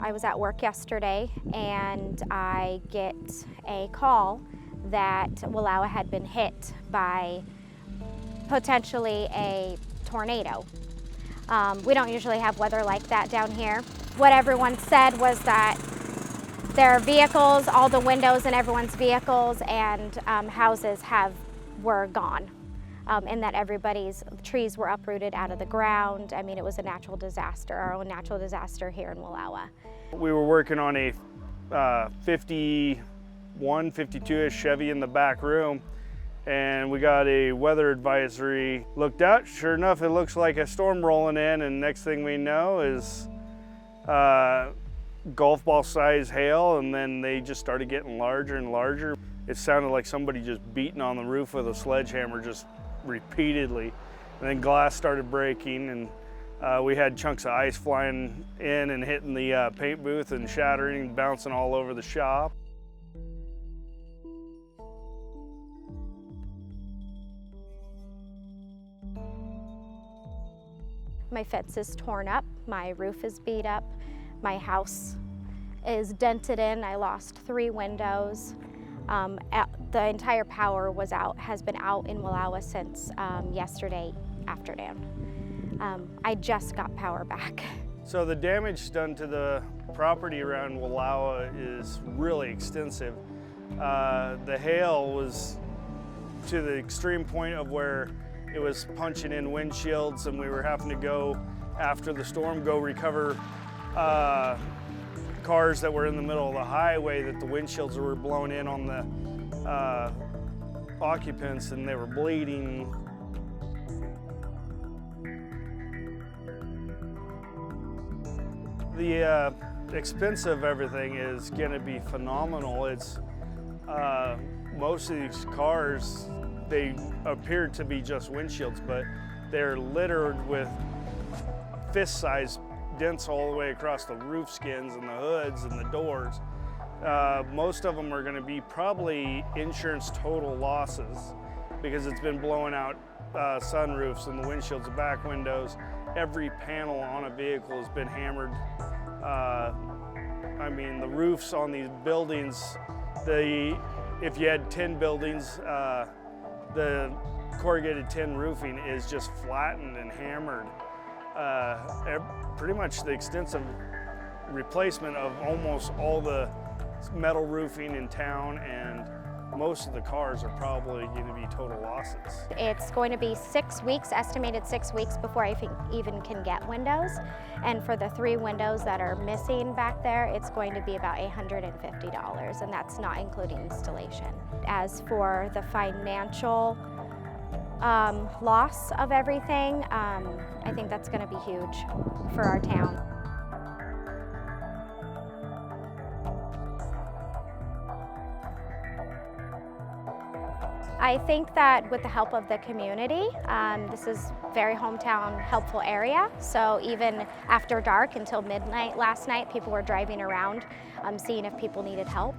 I was at work yesterday and I get a call that Wallowa had been hit by potentially a tornado. We don't usually have weather like that down here. What everyone said was that their vehicles, all the windows in everyone's vehicles and houses were gone. And that everybody's trees were uprooted out of the ground. I mean, it was a natural disaster, our own natural disaster here in Wallowa. We were working on a 51, 52-ish Chevy in the back room, and we got a weather advisory. Looked out, sure enough, it looks like a storm rolling in, and next thing we know is golf ball size hail, and then they just started getting larger and larger. It sounded like somebody just beating on the roof with a sledgehammer just repeatedly, and then glass started breaking, and we had chunks of ice flying in and hitting the paint booth and shattering and bouncing all over the shop. My fence is torn up, my roof is beat up, my house is dented in, I lost 3 windows. The entire power has been out in Wallowa since yesterday afternoon. I just got power back. So the damage done to the property around Wallowa is really extensive. The hail was to the extreme point of where it was punching in windshields, and we were having to go, after the storm, go recover cars that were in the middle of the highway that the windshields were blown in on the occupants, and they were bleeding. The expense of everything is going to be phenomenal. It's most of these cars, they appear to be just windshields, but they're littered with fist-sized dents all the way across the roof skins and the hoods and the doors. Most of them are going to be probably insurance total losses because it's been blowing out sunroofs and the windshields, the back windows. Every panel on a vehicle has been hammered. I mean, the roofs on these buildings, if you had 10 buildings, the corrugated tin roofing is just flattened and hammered. Pretty much the extensive replacement of almost all the metal roofing in town, and most of the cars are probably going to be total losses. It's going to be 6 weeks, estimated 6 weeks before I even can get windows. And for the 3 windows that are missing back there, it's going to be about $850, and that's not including installation. As for the financial loss of everything, I think that's going to be huge for our town. I think that with the help of the community, this is very hometown helpful area. So even after dark until midnight last night, people were driving around seeing if people needed help.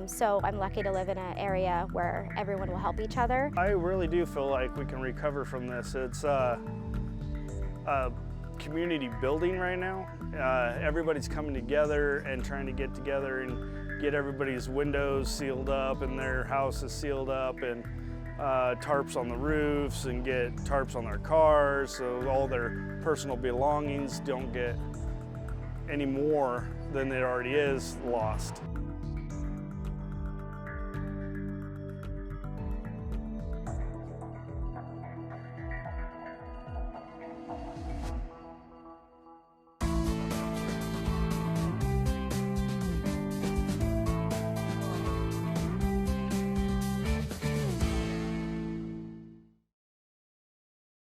So I'm lucky to live in an area where everyone will help each other. I really do feel like we can recover from this. It's a community building right now. Everybody's coming together and trying to get together and get everybody's windows sealed up and their houses sealed up, and tarps on the roofs, and get tarps on their cars so all their personal belongings don't get any more than it already is lost.